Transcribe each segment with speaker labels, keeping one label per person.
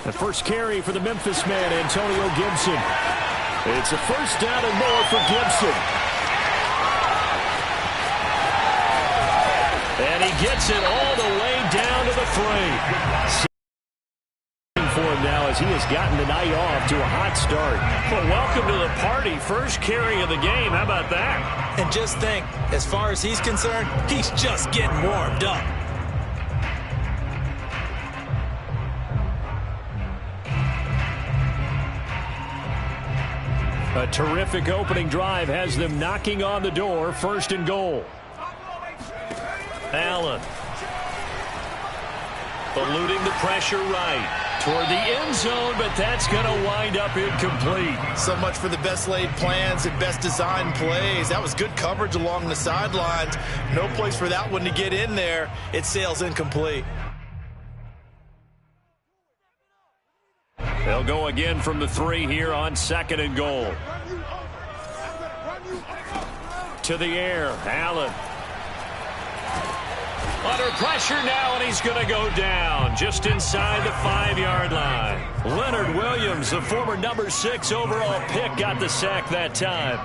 Speaker 1: The first carry for the Memphis man, Antonio Gibson. It's a first down and more for Gibson. And he gets it all the way down to the 3. For him now as he has gotten the night off to a hot start.
Speaker 2: Well, welcome to the party. First carry of the game. How about that?
Speaker 3: And just think, as far as he's concerned, he's just getting warmed up.
Speaker 1: A terrific opening drive has them knocking on the door. First and goal.
Speaker 2: Allen. Eluding the pressure right. Toward the end zone, but that's going to wind up incomplete.
Speaker 3: So much for the best laid plans and best designed plays. That was good coverage along the sidelines. No place for that one to get in there. It sails incomplete.
Speaker 1: They'll go again from the 3 here on second and goal. To the air, Allen. Under pressure now, and he's going to go down just inside the 5-yard line. Leonard Williams, the former number 6 overall pick, got the sack that time.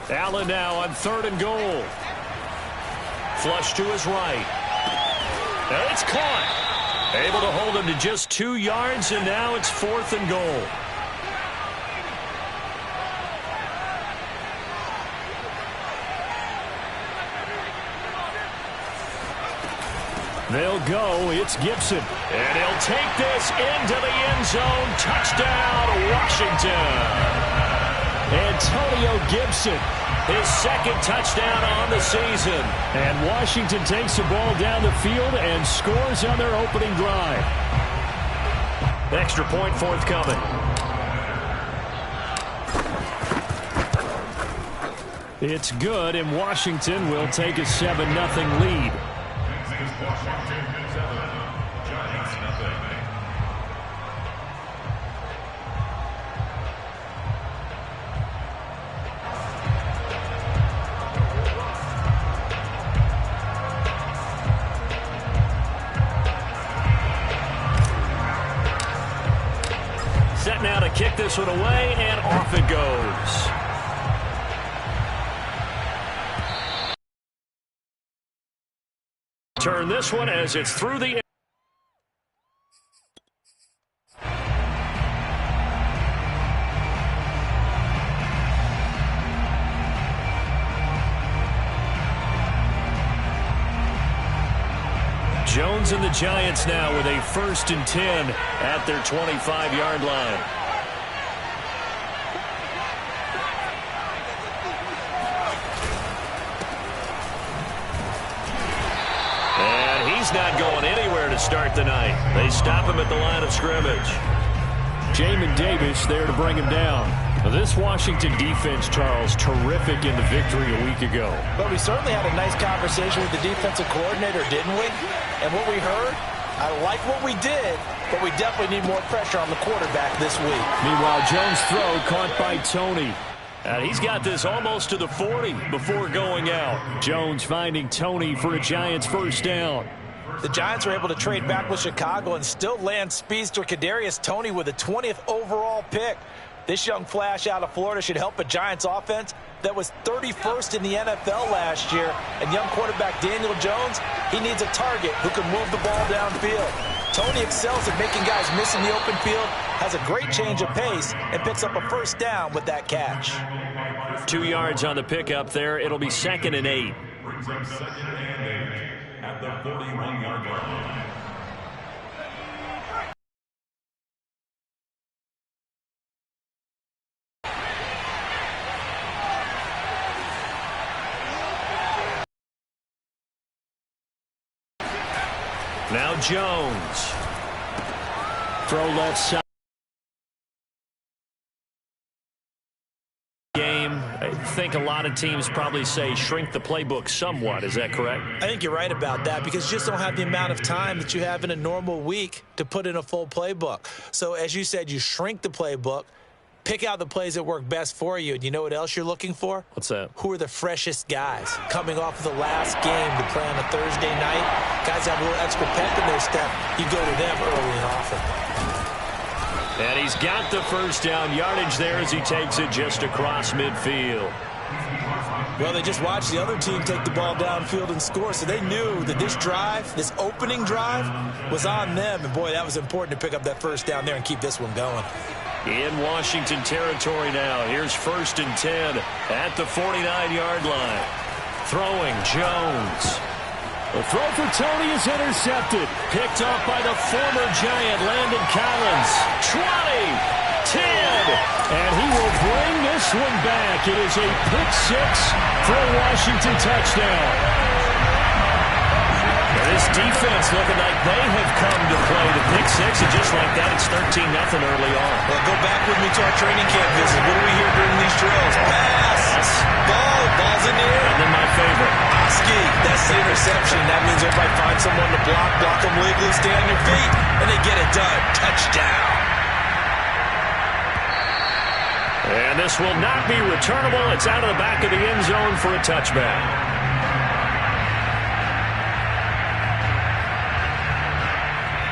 Speaker 1: Allen now on third and goal. Flush to his right. And it's caught. Able to hold him to just 2 yards, and now it's fourth and goal. They'll go. It's Gibson. And he'll take this into the end zone. Touchdown, Washington. Antonio Gibson, his second touchdown on the season. And Washington takes the ball down the field and scores on their opening drive. Extra point forthcoming. It's good, and Washington will take a 7-0 lead.
Speaker 4: Washington 7, Giants nothing.
Speaker 1: Set now to kick this one away, and off it goes. Turn this one as it's through the... Jones and the Giants now with a 1st and 10 at their 25-yard line. He's not going anywhere to start the night. They stop him at the line of scrimmage. Jamin Davis there to bring him down. This Washington defense, Charles, terrific in the victory a week ago.
Speaker 3: But we certainly had a nice conversation with the defensive coordinator, didn't we? And what we heard, I like what we did, but we definitely need more pressure on the quarterback this week.
Speaker 1: Meanwhile, Jones' throw caught by Tony. He's got this almost to the 40 before going out. Jones finding Tony for a Giants first down.
Speaker 3: The Giants were able to trade back with Chicago and still land speedster Kadarius Toney with a 20th overall pick. This young flash out of Florida should help a Giants offense that was 31st in the NFL last year. And young quarterback Daniel Jones, he needs a target who can move the ball downfield. Toney excels at making guys miss in the open field, has a great change of pace, and picks up a first down with that catch.
Speaker 1: 2 yards on the pickup there. It'll be 2nd and 8.
Speaker 4: Brings up 2nd and 8 at the 41-yard line.
Speaker 1: Now Jones. Throw left side. Game. I think a lot of teams probably say shrink the playbook somewhat. Is that correct?
Speaker 3: I think you're right about that because you just don't have the amount of time that you have in a normal week to put in a full playbook. So as you said, you shrink the playbook. Pick out the plays that work best for you, and you know what else you're looking for?
Speaker 1: What's that?
Speaker 3: Who are the freshest guys? Coming off of the last game to play on a Thursday night, guys have a little extra pep in their step. You go to them early and often.
Speaker 2: And he's got the first down yardage there as he takes it just across midfield.
Speaker 3: Well, they just watched the other team take the ball downfield and score, so they knew that this drive, this opening drive, was on them. And, boy, that was important to pick up that first down there and keep this one going.
Speaker 2: In Washington territory now. Here's 1st and 10 at the 49-yard line. Throwing, Jones. The throw for Tony is intercepted. Picked off by the former Giant, Landon Collins. 20, 10, and he will bring this one back. It is a pick six for a Washington touchdown. This defense looking like they have come to play the pick six, and just like that, it's 13-0 early on.
Speaker 3: Well, go back with me to our training camp visit. What do we hear during these drills? Pass! Ball's in the air.
Speaker 2: And then my favorite.
Speaker 3: Oski, that's the interception. That means everybody finds someone to block them legally, stay on your feet, and they get it done. Touchdown.
Speaker 2: And this will not be returnable. It's out of the back of the end zone for a touchback.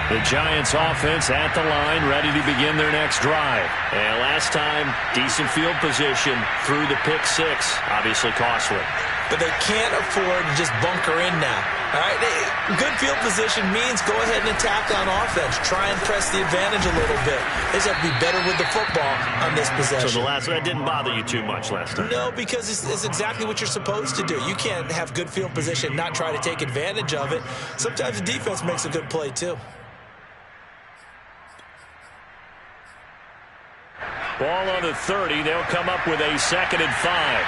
Speaker 2: The Giants offense at the line, ready to begin their next drive. And last time, decent field position through the pick six. Obviously costly.
Speaker 3: But they can't afford to just bunker in now. All right, good field position means go ahead and attack on offense. Try and press the advantage a little bit. They just have to be better with the football on this possession.
Speaker 2: So that didn't bother you too much last time?
Speaker 3: No, because it's exactly what you're supposed to do. You can't have good field position and not try to take advantage of it. Sometimes the defense makes a good play, too.
Speaker 2: Ball on the 30. They'll come up with a 2nd and 5.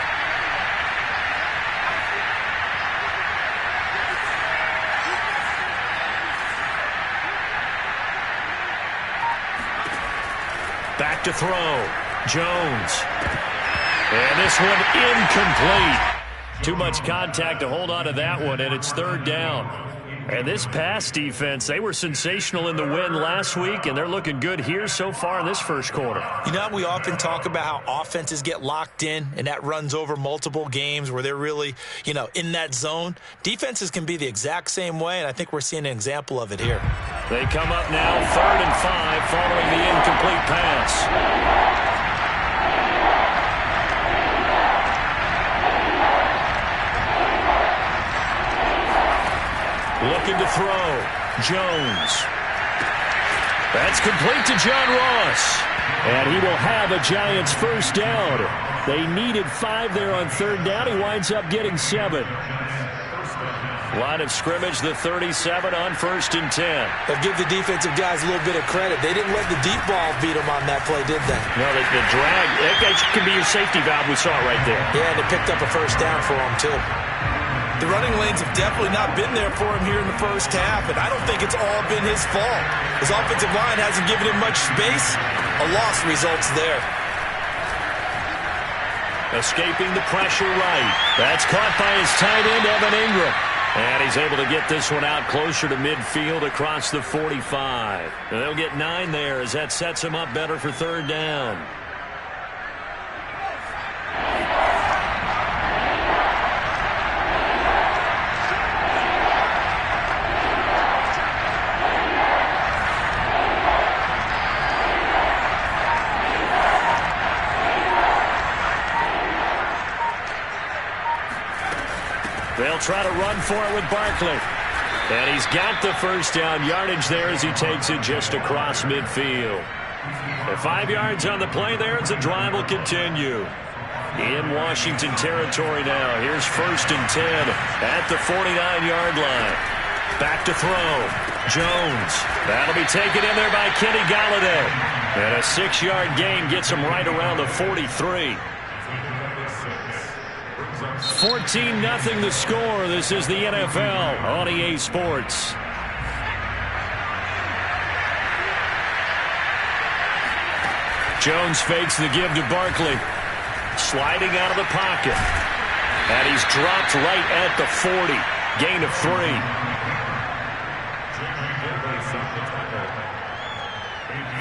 Speaker 2: Back to throw. Jones. And this one incomplete. Too much contact to hold on to that one, and it's 3rd down. And this pass defense, they were sensational in the win last week, and they're looking good here so far in this first quarter.
Speaker 3: You know, we often talk about how offenses get locked in, and that runs over multiple games where they're really, in that zone. Defenses can be the exact same way, and I think we're seeing an example of it here.
Speaker 2: They come up now 3rd and 5 following the incomplete pass. Looking to throw. Jones. That's complete to John Ross. And he will have a Giants first down. They needed 5 there on 3rd down. He winds up getting 7. Line of scrimmage, the 37 on 1st and 10.
Speaker 3: They'll give the defensive guys a little bit of credit. They didn't let the deep ball beat them on that play, did they?
Speaker 2: No, the drag, that can be your safety valve. We saw it right there.
Speaker 3: Yeah, and it picked up a first down for them, too. The running lanes have definitely not been there for him here in the first half, and I don't think it's all been his fault. His offensive line hasn't given him much space. A loss results there.
Speaker 2: Escaping the pressure right. That's caught by his tight end, Evan Ingram. And he's able to get this one out closer to midfield across the 45. And they'll get 9 there as that sets him up better for 3rd down. They'll try to run for it with Barkley. And he's got the first down yardage there as he takes it just across midfield. And 5 yards on the play there as the drive will continue. In Washington territory now. Here's 1st and 10 at the 49-yard line. Back to throw. Jones. That'll be taken in there by Kenny Golladay. And a 6-yard gain gets him right around the 43. 14-0 the score. This is the NFL on EA Sports. Jones fakes the give to Barkley. Sliding out of the pocket. And he's dropped right at the 40. Gain of 3.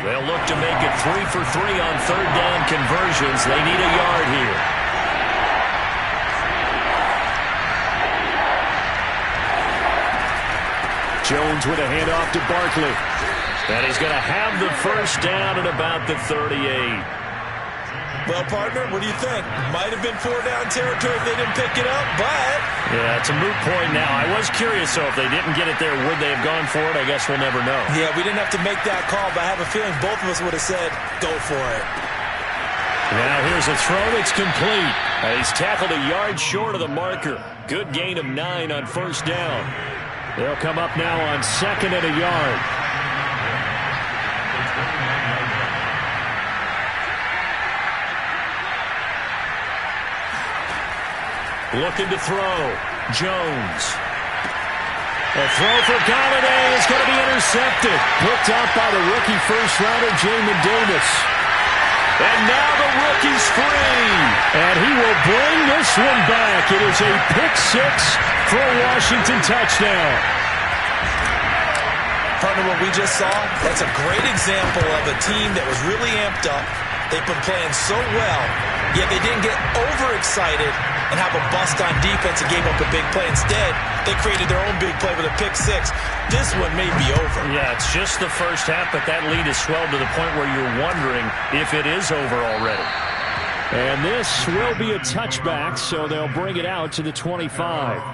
Speaker 2: They'll look to make it 3 for 3 on third down conversions. They need a yard here.
Speaker 1: Jones with a handoff to Barkley.
Speaker 2: And he's going to have the first down at about the 38.
Speaker 3: Well, partner, what do you think? Might have been 4-down territory if they didn't pick it up, but...
Speaker 2: Yeah, it's a moot point now. I was curious, so if they didn't get it there, would they have gone for it? I guess we'll never know.
Speaker 3: Yeah, we didn't have to make that call, but I have a feeling both of us would have said, go for it.
Speaker 2: Now here's a throw that's complete. He's tackled a yard short of the marker. Good gain of 9 on first down.
Speaker 1: They'll come up now on 2nd and a yard.
Speaker 2: Looking to throw. Jones. A throw for Galladay is going to be intercepted.
Speaker 1: Picked up by the rookie first-rounder, Jamin Davis.
Speaker 2: And now the rookie's free.
Speaker 1: And he will bring this one back. It is a pick 6 for a Washington touchdown.
Speaker 3: Partner, what we just saw, that's a great example of a team that was really amped up. They've been playing so well, yet they didn't get overexcited and have a bust on defense and gave up a big play. Instead, they created their own big play with a pick 6. This one may be over.
Speaker 2: Yeah, it's just the first half, but that lead has swelled to the point where you're wondering if it is over already.
Speaker 1: And this will be a touchback, so they'll bring it out to the 25.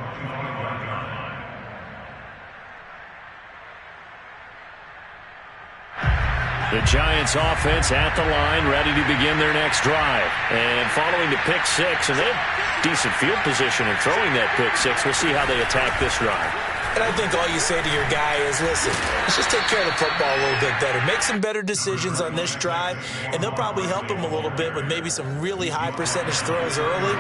Speaker 2: The Giants offense at the line, ready to begin their next drive. And following the pick 6, and they have decent field position in throwing that pick 6. We'll see how they attack this drive.
Speaker 3: And I think all you say to your guy is, listen, let's just take care of the football a little bit better. Make some better decisions on this drive, and they'll probably help him a little bit with maybe some really high percentage throws early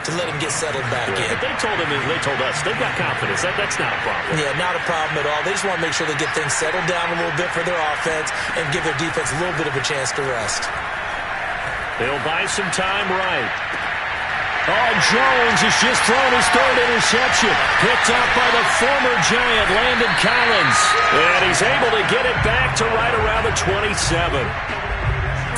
Speaker 3: to let him get settled back in.
Speaker 2: But they told us, they've got confidence. That's not a problem.
Speaker 3: Yeah, not a problem at all. They just want to make sure they get things settled down a little bit for their offense and give their defense a little bit of a chance to rest.
Speaker 2: They'll buy some time right.
Speaker 1: Oh, Jones has just thrown his third interception. Picked up by the former Giant, Landon Collins.
Speaker 2: And he's able to get it back to right around the 27.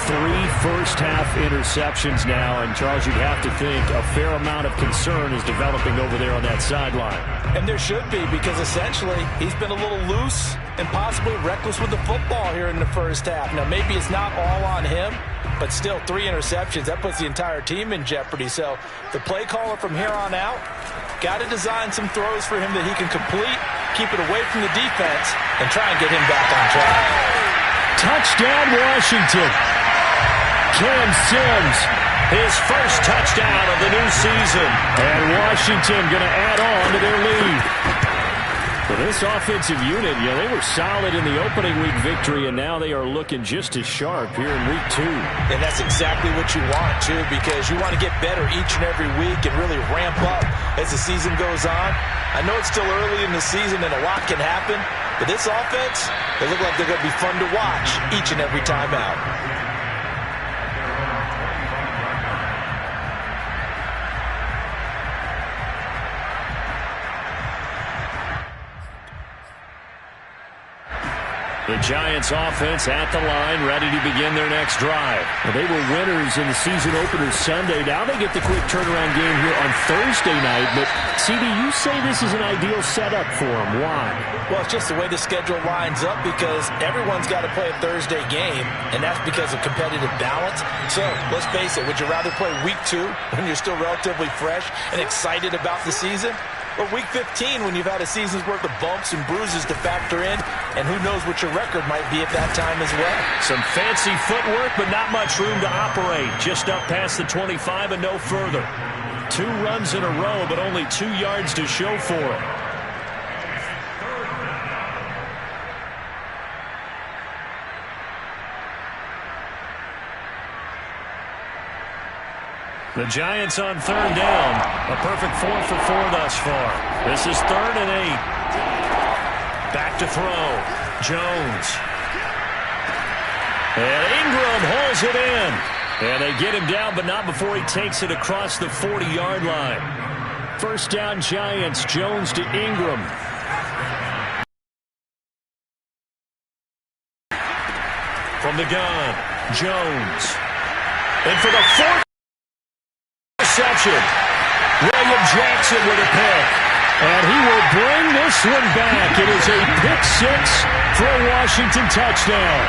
Speaker 1: 3 first-half interceptions now, and Charles, you'd have to think a fair amount of concern is developing over there on that sideline.
Speaker 3: And there should be, because essentially he's been a little loose and possibly reckless with the football here in the first half. Now, maybe it's not all on him, but still 3 interceptions. That puts the entire team in jeopardy. So the play caller from here on out got to design some throws for him that he can complete, keep it away from the defense, and try and get him back on track.
Speaker 1: Touchdown, Washington. Cam Sims,
Speaker 2: his first touchdown of the new season.
Speaker 1: And Washington going to add on to their lead. Well, this offensive unit, they were solid in the opening week victory, and now they are looking just as sharp here in week 2.
Speaker 3: And that's exactly what you want, too, because you want to get better each and every week and really ramp up as the season goes on. I know it's still early in the season and a lot can happen, but this offense, they look like they're going to be fun to watch each and every time out.
Speaker 2: The Giants offense at the line, ready to begin their next drive.
Speaker 1: Well, they were winners in the season opener Sunday. Now they get the quick turnaround game here on Thursday night. But, CD, you say this is an ideal setup for them. Why?
Speaker 3: Well, it's just the way the schedule lines up because everyone's got to play a Thursday game, and that's because of competitive balance. So, let's face it, would you rather play week 2 when you're still relatively fresh and excited about the season? Or week 15 when you've had a season's worth of bumps and bruises to factor in, and who knows what your record might be at that time as well.
Speaker 2: Some fancy footwork, but not much room to operate. Just up past the 25 and no further. 2 runs in a row, but only 2 yards to show for it. The Giants on third down. A perfect 4 for 4 thus far. This is 3rd and 8. Back to throw. Jones. And Ingram hauls it in. And they get him down, but not before he takes it across the 40-yard line.
Speaker 1: First down, Giants. Jones to Ingram.
Speaker 2: From the gun, Jones. And for the fourth reception, William Jackson with a pick.
Speaker 1: And he will bring this one back. It is a pick six for a Washington touchdown.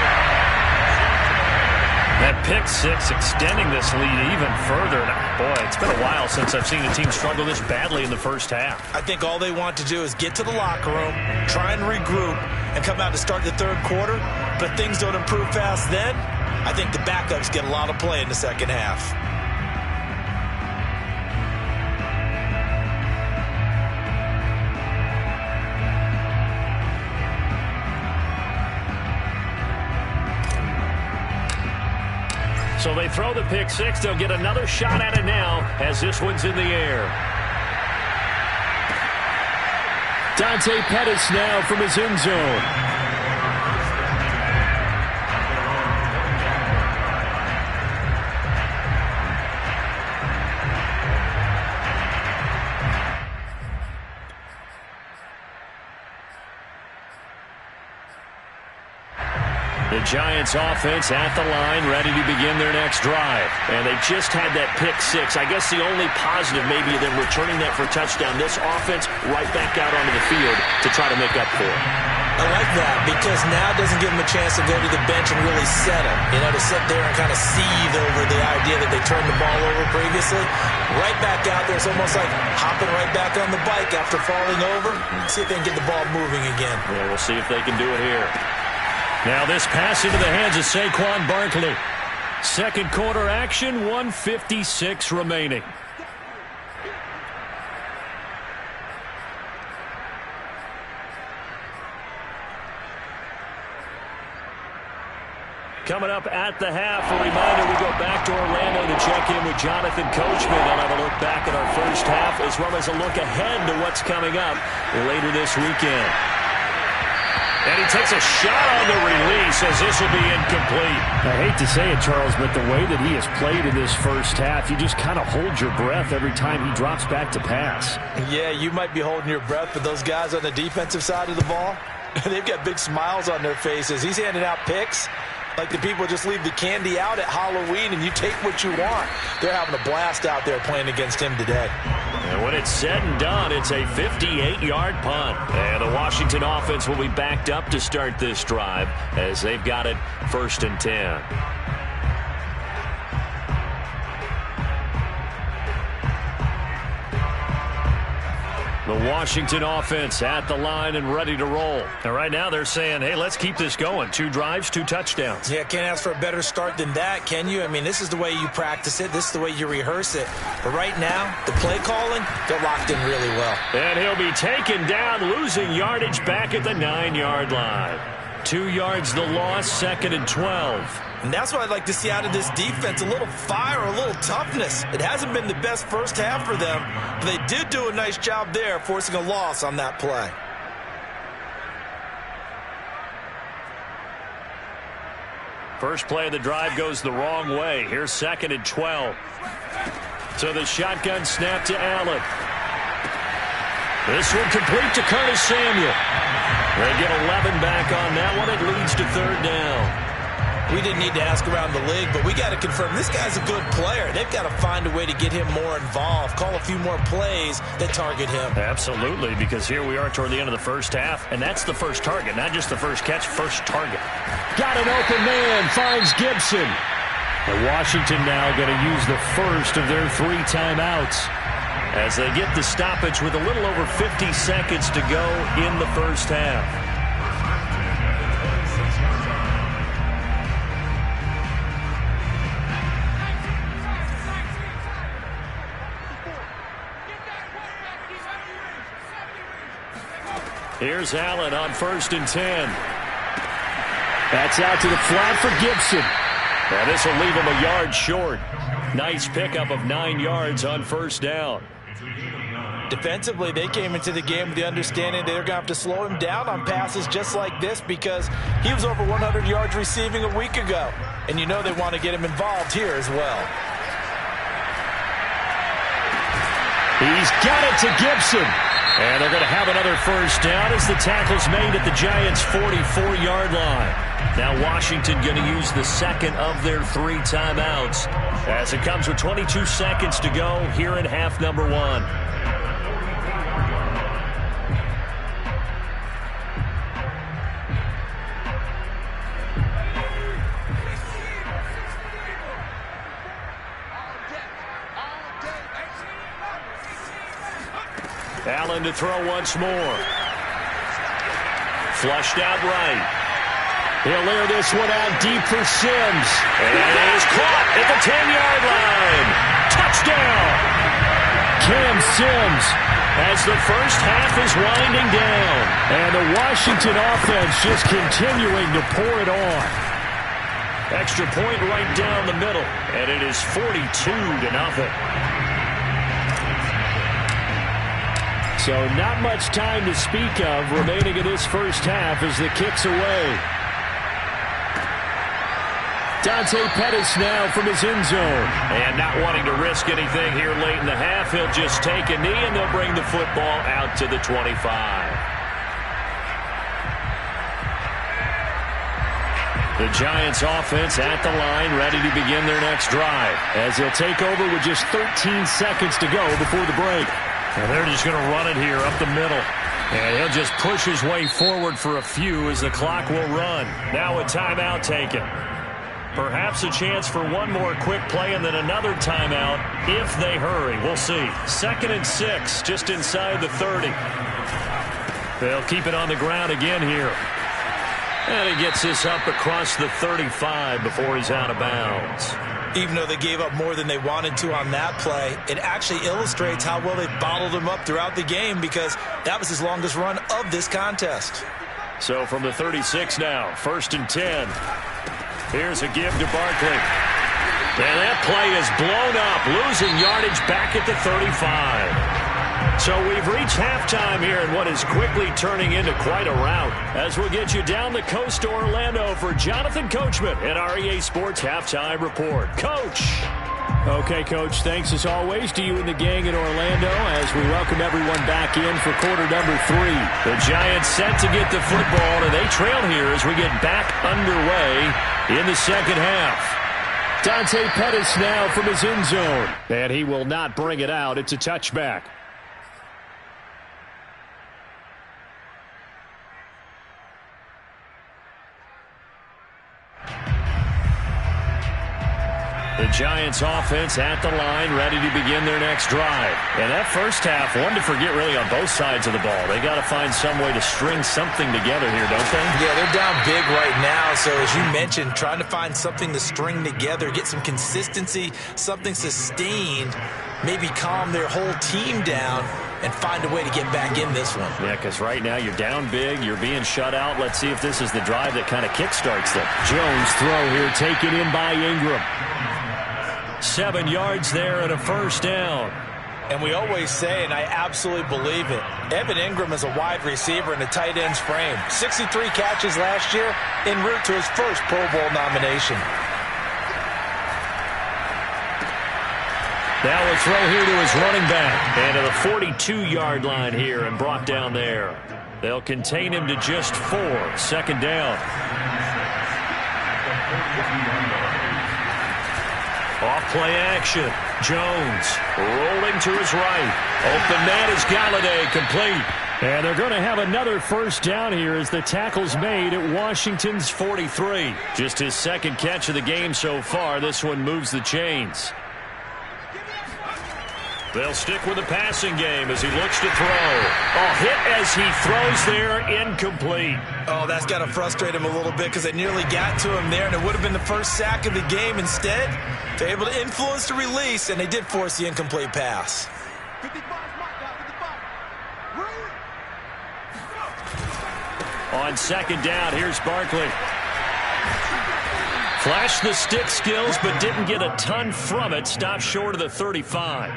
Speaker 2: That pick six extending this lead even further. Boy, it's been a while since I've seen a team struggle this badly in the first half.
Speaker 3: I think all they want to do is get to the locker room, try and regroup, and come out to start the third quarter. But if things don't improve fast then, I think the backups get a lot of play in the second half.
Speaker 2: So they throw the pick six. They'll get another shot at it now as this one's in the air.
Speaker 1: Dante Pettis now from his end zone.
Speaker 2: The Giants offense at the line, ready to begin their next drive. And they just had that pick six. I guess the only positive maybe them returning that for a touchdown. This offense right back out onto the field to try to make up for it.
Speaker 3: I like that because now it doesn't give them a chance to go to the bench and really settle. You know, to sit there and kind of seethe over the idea that they turned the ball over previously. Right back out there. It's almost like hopping right back on the bike after falling over. See if they can get the ball moving again.
Speaker 2: Yeah, we'll see if they can do it here. Now this pass into the hands of Saquon Barkley. Second quarter action, 1:56 remaining. Coming up at the half, a reminder, we go back to Orlando to check in with Jonathan Coachman and have a look back at our first half as well as a look ahead to what's coming up later this weekend. And he takes a shot on the release as this will be incomplete.
Speaker 1: I hate to say it, Charles, but the way that he has played in this first half, you just kind of hold your breath every time he drops back to pass.
Speaker 3: Yeah, you might be holding your breath, but those guys on the defensive side of the ball, they've got big smiles on their faces. He's handing out picks like the people just leave the candy out at Halloween and you take what you want. They're having a blast out there playing against him today.
Speaker 2: And when it's said and done, it's a 58-yard punt. And the Washington offense will be backed up to start this drive as they've got it 1st and 10. The Washington offense at the line and ready to roll. And right now they're saying, hey, let's keep this going. 2 drives, 2 touchdowns.
Speaker 3: Yeah, can't ask for a better start than that, can you? I mean, this is the way you practice it. This is the way you rehearse it. But right now, the play calling, they're locked in really well.
Speaker 2: And he'll be taken down, losing yardage back at the 9-yard line. 2 yards the loss, 2nd and 12.
Speaker 3: And that's what I'd like to see out of this defense, a little fire, a little toughness. It hasn't been the best first half for them, but they did do a nice job there, forcing a loss on that play.
Speaker 2: First play of the drive goes the wrong way. Here's 2nd and 12. So the shotgun snap to Allen. This one complete to Curtis Samuel. They get 11 back on that one. It leads to 3rd down.
Speaker 3: We didn't need to ask around the league, but we got to confirm this guy's a good player. They've got to find a way to get him more involved, call a few more plays that target him.
Speaker 2: Absolutely, because here we are toward the end of the first half, and that's the first target, not just the first catch, first target.
Speaker 1: Got an open man, finds Gibson. And Washington now going to use the first of their 3 timeouts.
Speaker 2: As they get the stoppage with a little over 50 seconds to go in the first half. Here's Allen on 1st and 10.
Speaker 1: That's out to the flat for Gibson.
Speaker 2: And this will leave him a yard short. Nice pickup of 9 yards on 1st down.
Speaker 3: Defensively, they came into the game with the understanding they're going to have to slow him down on passes just like this because he was over 100 yards receiving a week ago. And you know they want to get him involved here as well.
Speaker 1: He's got it to Gibson.
Speaker 2: And they're going to have another first down as the tackle's made at the Giants' 44-yard line. Now Washington going to use the second of their 3 timeouts as it comes with 22 seconds to go here in half number 1. Allen to throw once more. Flushed out right. He'll layer this one out deep for Sims. And it is caught at the 10-yard line. Touchdown! Cam Sims as the first half is winding down. And the Washington offense just continuing to pour it on. Extra point right down the middle. And it is 42-0. So not much time to speak of remaining in this first half as the kick's away. Dante Pettis now from his end zone. And not wanting to risk anything here late in the half, he'll just take a knee and they'll bring the football out to the 25. The Giants offense at the line, ready to begin their next drive as they'll take over with just 13 seconds to go before the break. And they're just going to run it here up the middle. And he'll just push his way forward for a few as the clock will run. Now a timeout taken. Perhaps a chance for one more quick play and then another timeout if they hurry. We'll see. 2nd and 6, just inside the 30. They'll keep it on the ground again here. And he gets this up across the 35 before he's out of bounds.
Speaker 3: Even though they gave up more than they wanted to on that play, it actually illustrates how well they bottled him up throughout the game because that was his longest run of this contest.
Speaker 2: So from the 36 now, 1st and 10. Here's a give to Barkley. And that play is blown up, losing yardage back at the 35. So we've reached halftime here in what is quickly turning into quite a rout as we'll get you down the coast to Orlando for Jonathan Coachman at our EA Sports Halftime Report. Coach. Okay, Coach, thanks as always to you and the gang in Orlando as we welcome everyone back in for quarter number 3. The Giants set to get the football, and they trail here as we get back underway in the second half. Dante Pettis now from his end zone, and he will not bring it out. It's a touchback. The Giants offense at the line, ready to begin their next drive. And that first half, one to forget really on both sides of the ball. They got to find some way to string something together here, don't they?
Speaker 3: Yeah, they're down big right now. So as you mentioned, trying to find something to string together, get some consistency, something sustained, maybe calm their whole team down and find a way to get back in this one.
Speaker 2: Yeah, because right now you're down big, you're being shut out. Let's see if this is the drive that kind of kickstarts them. Jones throw here, taken in by Ingram. 7 yards there and a first down.
Speaker 3: And we always say, and I absolutely believe it, Evan Ingram is a wide receiver in a tight end's frame. 63 catches last year, en route to his first Pro Bowl nomination.
Speaker 2: Now a throw here to his running back. And to the 42-yard line here and brought down there. They'll contain him to just 4. 2nd down. Off play action. Jones rolling to his right. Open man is Galladay, complete. And they're going to have another first down here as the tackle's made at Washington's 43. Just his 2nd catch of the game so far. This one moves the chains. They'll stick with the passing game as he looks to throw. Oh, hit as he throws there, incomplete.
Speaker 3: Oh, that's got to frustrate him a little bit because it nearly got to him there, and it would have been the first sack of the game. Instead, they're able to influence the release, and they did force the incomplete pass.
Speaker 2: On 2nd down, here's Barkley. Flashed the stick skills, but didn't get a ton from it. Stopped short of the 35.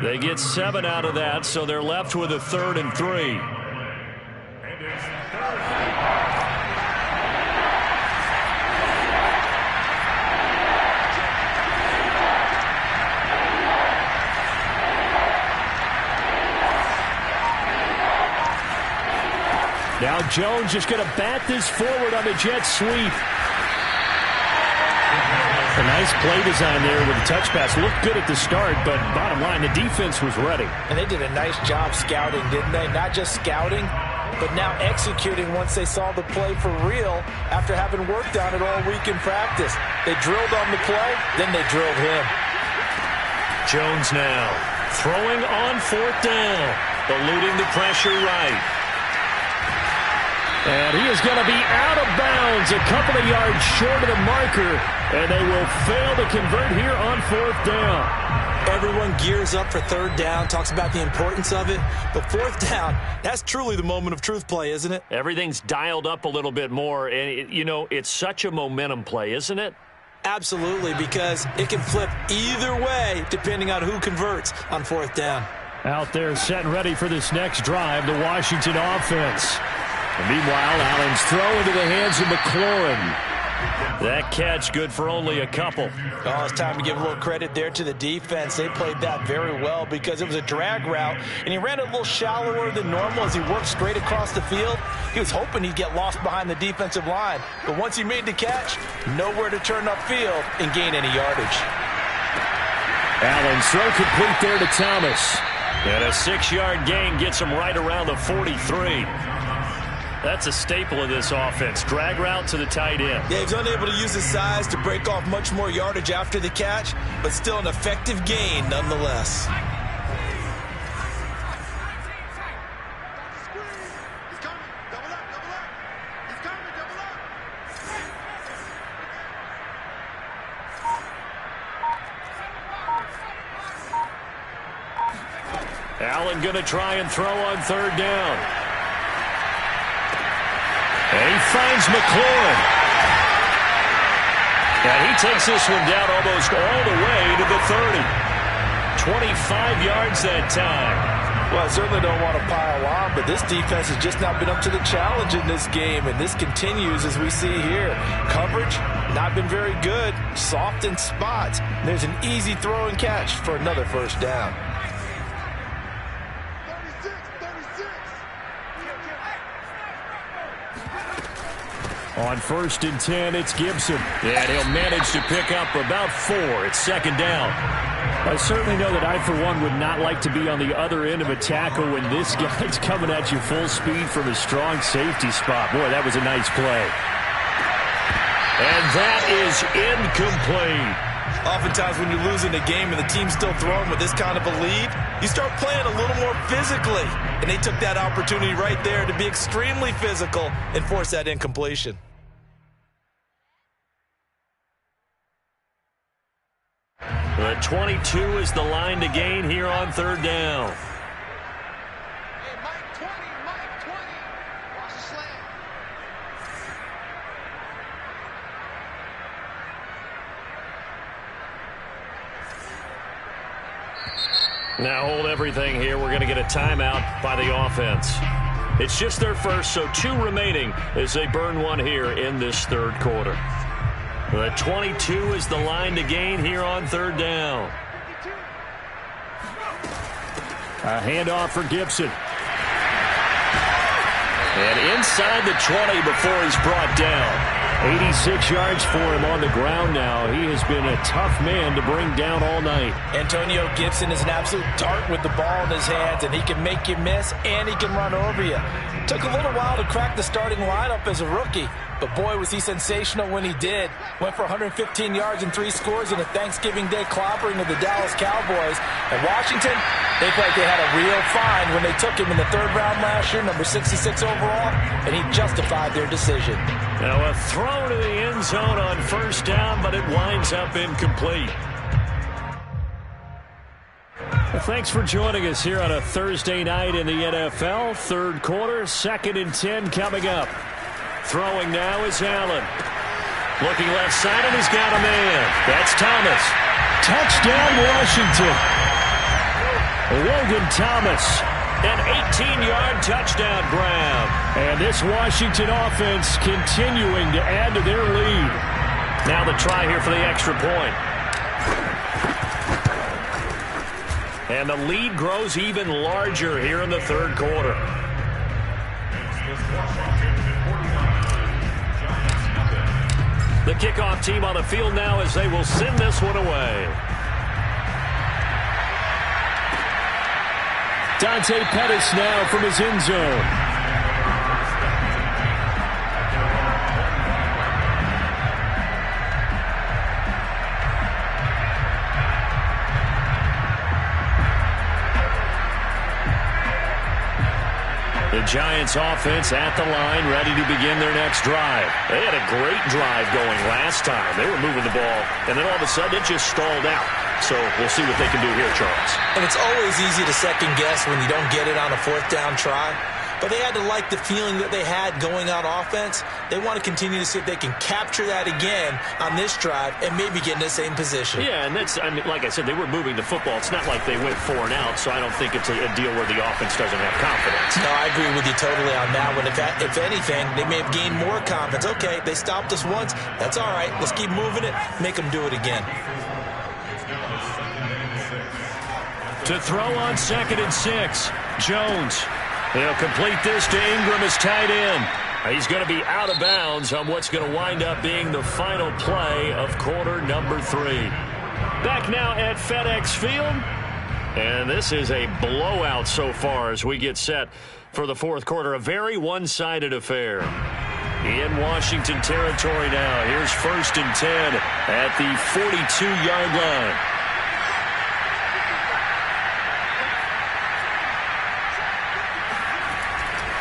Speaker 2: They get 7 out of that, so they're left with a 3rd and 3.
Speaker 1: Now Jones just going to bat this forward on the jet sweep. A nice play design there with the touch pass. Looked good at the start, but bottom line, the defense was ready.
Speaker 3: And they did a nice job scouting, didn't they? Not just scouting, but now executing once they saw the play for real after having worked on it all week in practice. They drilled on the play, then they drilled him.
Speaker 2: Jones now throwing on 4th down, eluding the pressure right.
Speaker 1: And he is going to be out of bounds, a couple of yards short of the marker, and they will fail to convert here on 4th down.
Speaker 3: Everyone gears up for 3rd down, talks about the importance of it, but 4th down, that's truly the moment of truth play, isn't it?
Speaker 2: Everything's dialed up a little bit more, and, it's such a momentum play, isn't it?
Speaker 3: Absolutely, because it can flip either way depending on who converts on 4th down.
Speaker 1: Out there set and ready for this next drive, the Washington offense. And meanwhile, Allen's throw into the hands of McLaurin.
Speaker 2: That catch good for only a couple.
Speaker 3: Oh, it's time to give a little credit there to the defense. They played that very well because it was a drag route, and he ran it a little shallower than normal as he worked straight across the field. He was hoping he'd get lost behind the defensive line, but once he made the catch, nowhere to turn upfield and gain any yardage.
Speaker 1: Allen's throw complete there to Thomas.
Speaker 2: And a 6-yard gain gets him right around the 43. That's a staple of this offense. Drag route to the tight end.
Speaker 3: Yeah, he's unable to use his size to break off much more yardage after the catch, but still an effective gain nonetheless.
Speaker 2: Allen going to try and throw on 3rd down. And he finds McLaurin. And he takes this one down almost all the way to the 30. 25 yards that time.
Speaker 3: Well, I certainly don't want to pile on, but this defense has just not been up to the challenge in this game, and this continues as we see here. Coverage, not been very good. Soft in spots. There's an easy throw and catch for another 1st down.
Speaker 1: On 1st and 10, it's Gibson.
Speaker 2: And he'll manage to pick up about 4. It's 2nd down.
Speaker 1: I certainly know that I, for one, would not like to be on the other end of a tackle when this guy's coming at you full speed from a strong safety spot. Boy, that was a nice play.
Speaker 2: And that is incomplete.
Speaker 3: Oftentimes when you're losing a game and the team's still throwing with this kind of a lead, you start playing a little more physically. And they took that opportunity right there to be extremely physical and force that incompletion.
Speaker 2: The 22 is the line to gain here on 3rd down.
Speaker 5: Hey, Mike 20, Mike 20. Watch the slant.
Speaker 2: Now hold everything here. We're going to get a timeout by the offense. It's just their first, so 2 remaining as they burn one here in this 3rd quarter. The 22 is the line to gain here on 3rd down.
Speaker 1: A handoff for Gibson.
Speaker 2: And inside the 20 before he's brought down.
Speaker 1: 86 yards for him on the ground now. He has been a tough man to bring down all night.
Speaker 3: Antonio Gibson is an absolute dart with the ball in his hands, and he can make you miss, and he can run over you. Took a little while to crack the starting lineup as a rookie, but boy, was he sensational when he did. Went for 115 yards and 3 scores in a Thanksgiving Day clobbering of the Dallas Cowboys. And Washington, they felt like they had a real find when they took him in the 3rd round last year, number 66 overall, and he justified their decision.
Speaker 2: Now a throw to the end zone on 1st down, but it winds up incomplete.
Speaker 1: Well, thanks for joining us here on a Thursday night in the NFL. 3rd quarter, 2nd and 10 coming up.
Speaker 2: Throwing now is Allen. Looking left side, and he's got a man. That's Thomas.
Speaker 1: Touchdown, Washington. Logan Thomas.
Speaker 2: An 18-yard touchdown grab.
Speaker 1: And this Washington offense continuing to add to their lead.
Speaker 2: Now the try here for the extra point. And the lead grows even larger here in the 3rd quarter. The kickoff team on the field now as they will send this one away.
Speaker 1: Dante Pettis now from his end zone.
Speaker 2: The Giants offense at the line, ready to begin their next drive. They had a great drive going last time. They were moving the ball, and then all of a sudden it just stalled out. So we'll see what they can do here, Charles.
Speaker 3: And it's always easy to second guess when you don't get it on a fourth down try. But they had to like the feeling that they had going on offense. They want to continue to see if they can capture that again on this drive and maybe get in the same position.
Speaker 2: Yeah, and that's, I mean, like I said, they were moving the football. It's not like they went 4 and out, so I don't think it's a deal where the offense doesn't have confidence.
Speaker 3: No, I agree with you totally on that one. If anything, they may have gained more confidence. Okay, they stopped us once. That's all right. Let's keep moving it. Make them do it again.
Speaker 2: To throw on 2nd and 6, Jones. He'll complete this to Ingram as tight end. He's going to be out of bounds on what's going to wind up being the final play of quarter number 3. Back now at FedEx Field. And this is a blowout so far as we get set for the fourth quarter. A very one-sided affair. In Washington territory now. Here's 1st and 10 at the 42-yard line.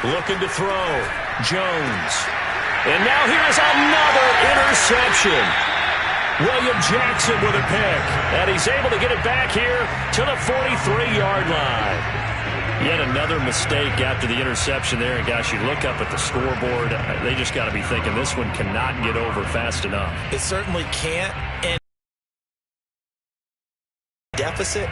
Speaker 2: Looking to throw. Jones. And now here's another interception. William Jackson with a pick. And he's able to get it back here to the 43-yard line. Yet another mistake after the interception there. And, gosh, you look up at the scoreboard. They just got to be thinking this one cannot get over fast enough.
Speaker 3: It certainly can't. And deficit.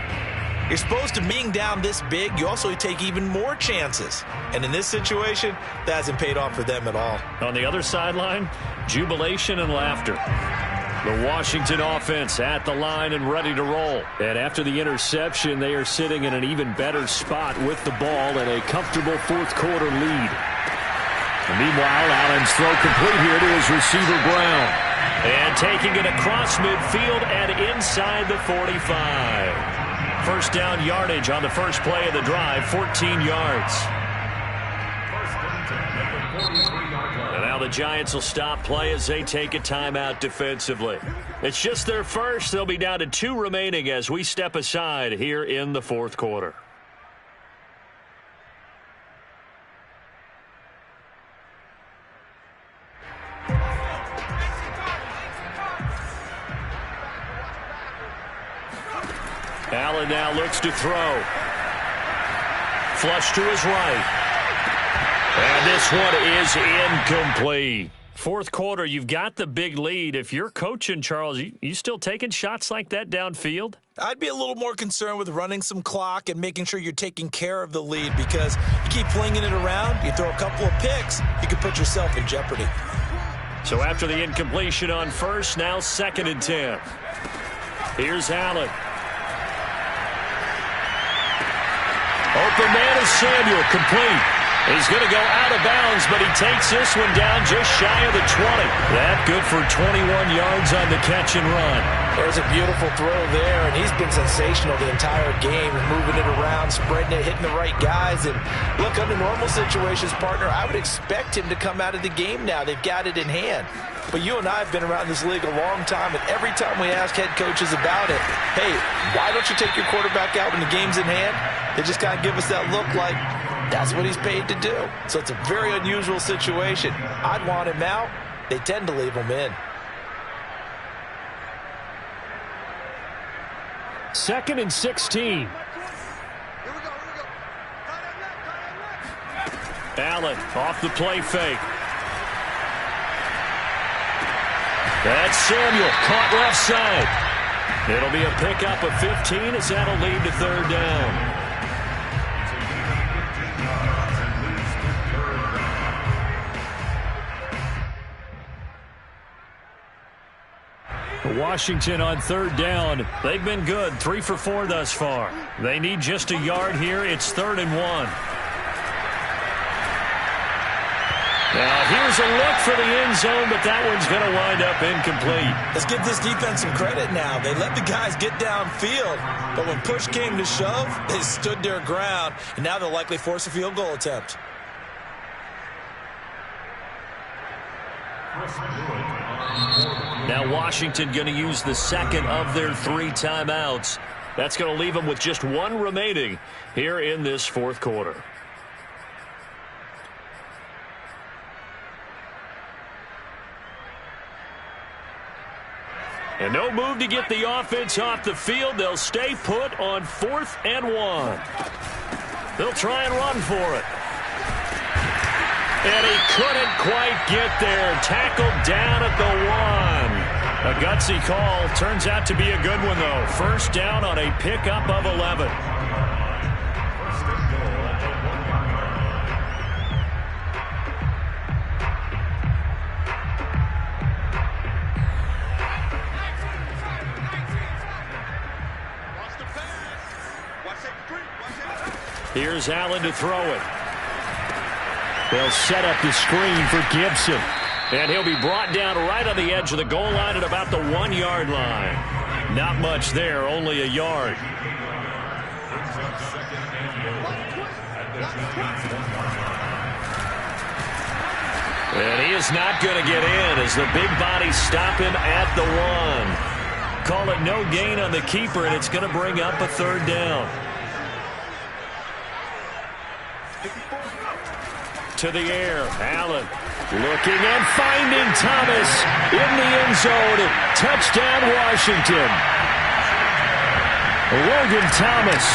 Speaker 3: You're supposed to being down this big, you also take even more chances. And in this situation, that hasn't paid off for them at all.
Speaker 2: On the other sideline, jubilation and laughter. The Washington offense at the line and ready to roll. And after the interception, they are sitting in an even better spot with the ball and a comfortable fourth quarter lead. And meanwhile, Allen's throw complete here to his receiver Brown. And taking it across midfield and inside the 45. First down yardage on the first play of the drive, 14 yards. And now the Giants will stop play as they take a timeout defensively. It's just their first. They'll be down to 2 remaining as we step aside here in the fourth quarter. Allen now looks to throw. Flush to his right. And this one is incomplete. Fourth quarter, you've got the big lead. If you're coaching, Charles, you still taking shots like that downfield?
Speaker 3: I'd be a little more concerned with running some clock and making sure you're taking care of the lead, because you keep flinging it around, you throw a couple of picks, you could put yourself in jeopardy.
Speaker 2: So after the incompletion on first, now 2nd and 10. Here's Allen. Open man is Samuel, complete. He's going to go out of bounds, but he takes this one down just shy of the 20. That good for 21 yards on the catch and run.
Speaker 3: There's a beautiful throw there, and he's been sensational the entire game, moving it around, spreading it, hitting the right guys. And look, under normal situations, partner, I would expect him to come out of the game now. They've got it in hand. But you and I have been around this league a long time, and every time we ask head coaches about it, hey, why don't you take your quarterback out when the game's in hand? They just kind of give us that look like that's what he's paid to do. So it's a very unusual situation. I'd want him out. They tend to leave him in.
Speaker 1: 2nd and 16.
Speaker 2: Allen off the play fake. That's Samuel, caught left side. It'll be a pickup of 15 as that'll lead to 3rd down.
Speaker 1: Washington on 3rd down.
Speaker 2: They've been good, 3 for 4 thus far. They need just a yard here. It's 3rd and 1. Now here's a look for the end zone, but that one's going to wind up incomplete.
Speaker 3: Let's give this defense some credit now. They let the guys get downfield, but when push came to shove, they stood their ground, and now they'll likely force a field goal attempt.
Speaker 2: Now Washington going to use the second of their 3 timeouts. That's going to leave them with just 1 remaining here in this fourth quarter. And no move to get the offense off the field. They'll stay put on 4th and 1. They'll try and run for it. And he couldn't quite get there. Tackled down at the 1. A gutsy call. Turns out to be a good one, though. First down on a pickup of 11. Here's Allen to throw it. They'll set up the screen for Gibson. And he'll be brought down right on the edge of the goal line at about the 1-yard line. Not much there, only a yard. And he is not going to get in as the big bodies stop him at the 1. Call it no gain on the keeper, and it's going to bring up a 3rd down. To the air, Allen looking and finding Thomas in the end zone. Touchdown, Washington. Logan Thomas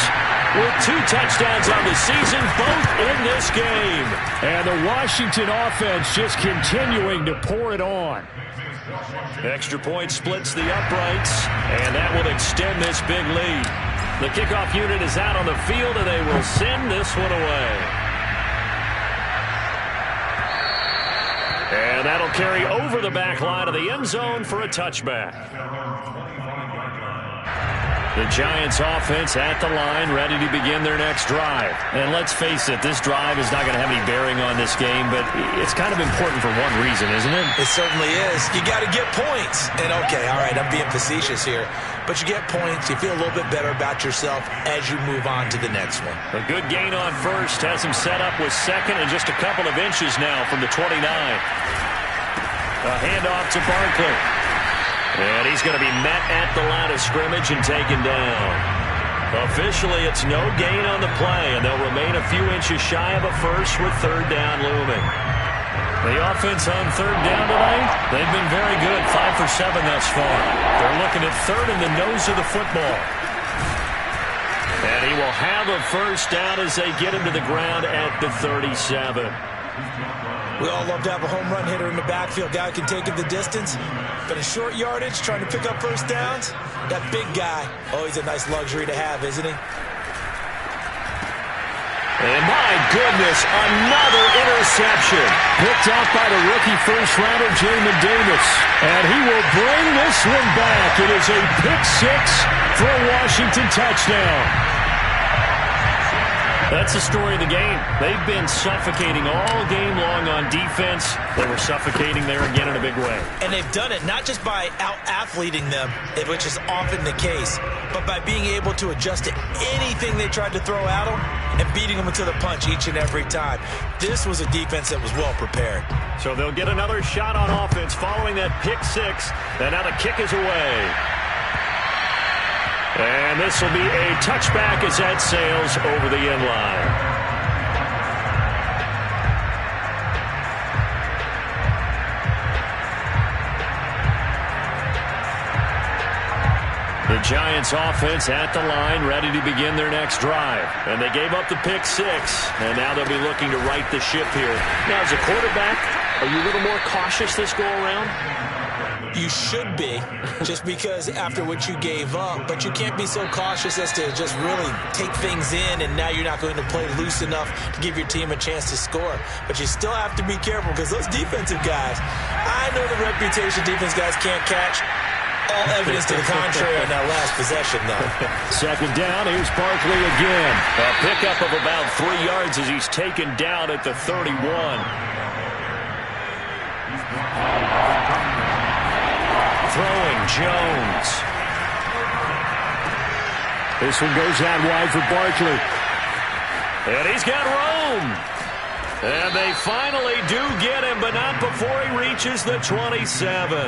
Speaker 2: with 2 touchdowns on the season, both in this game. And the Washington offense just continuing to pour it on. Extra point splits the uprights, and that will extend this big lead. The kickoff unit is out on the field, and they will send this one away. And that'll carry over the back line of the end zone for a touchback. The Giants offense at the line, ready to begin their next drive. And let's face it, this drive is not going to have any bearing on this game, but it's kind of important for one reason, isn't it?
Speaker 3: It certainly is. You got to get points. And okay, all right, I'm being facetious here. But you get points, you feel a little bit better about yourself as you move on to the next one.
Speaker 2: A good gain on first has him set up with second and just a couple of inches now from the 29. A handoff to Barkley. And he's going to be met at the line of scrimmage and taken down. Officially, it's no gain on the play, and they'll remain a few inches shy of a first with 3rd down looming. The offense on 3rd down tonight, they've been very good, 5 for 7 thus far. They're looking at 3rd in the nose of the football. And he will have a first down as they get him to the ground at the 37.
Speaker 3: We all love to have a home run hitter in the backfield. Guy can take it the distance. But in short yardage, trying to pick up first downs, that big guy, oh, he's a nice luxury to have, isn't he?
Speaker 2: And my goodness, another interception. Picked off by the rookie first-rounder, Jamin Davis. And he will bring this one back. It is a pick-6 for a Washington touchdown. That's the story of the game. They've been suffocating all game long on defense. They were suffocating there again in a big way.
Speaker 3: And they've done it not just by out-athleting them, which is often the case, but by being able to adjust to anything they tried to throw at them and beating them into the punch each and every time. This was a defense that was well prepared.
Speaker 2: So they'll get another shot on offense following that pick-6. And now the kick is away. And this will be a touchback as that sails over the end line. The Giants offense at the line, ready to begin their next drive. And they gave up the pick-6, and now they'll be looking to right the ship here. Now, as a quarterback, are you a little more cautious this go-around?
Speaker 3: You should be, just because after what you gave up, but you can't be so cautious as to just really take things in, and now you're not going to play loose enough to give your team a chance to score. But you still have to be careful because those defensive guys, I know the reputation defense guys can't catch. All evidence to the contrary on that last possession, though.
Speaker 2: Second down, here's Barkley again. A pickup of about 3 yards as he's taken down at the 31. throwing, Jones.
Speaker 1: This one goes out wide for Barkley.
Speaker 2: And he's got Rome. And they finally do get him, but not before he reaches the 27.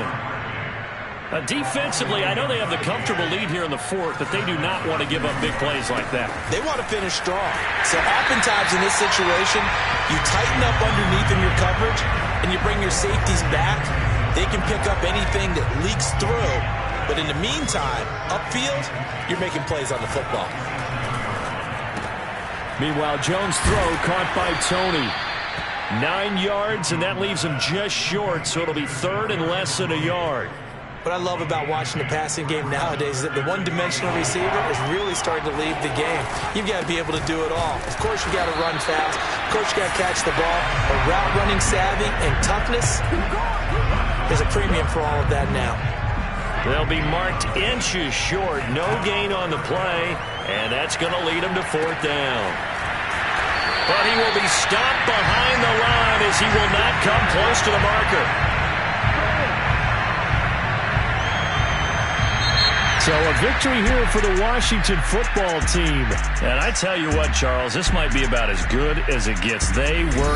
Speaker 1: Defensively, I know they have the comfortable lead here in the fourth, but they do not want to give up big plays like that.
Speaker 3: They want to finish strong. So oftentimes in this situation, you tighten up underneath in your coverage, and you bring your safeties back. They can pick up anything that leaks through. But in the meantime, upfield, you're making plays on the football.
Speaker 1: Meanwhile, Jones' throw caught by Tony. 9 yards, and that leaves him just short, so it'll be third and less than a yard.
Speaker 3: What I love about watching the passing game nowadays is that the one-dimensional receiver is really starting to leave the game. You've got to be able to do it all. Of course, you got to run fast. Of course, you got to catch the ball. But route running savvy and toughness, there's a premium for all of that now.
Speaker 2: They'll be marked inches short. No gain on the play, and that's going to lead him to fourth down. But he will be stopped behind the line as he will not come close to the marker.
Speaker 1: So a victory here for the Washington football team.
Speaker 2: And I tell you what, Charles, this might be about as good as it gets. They were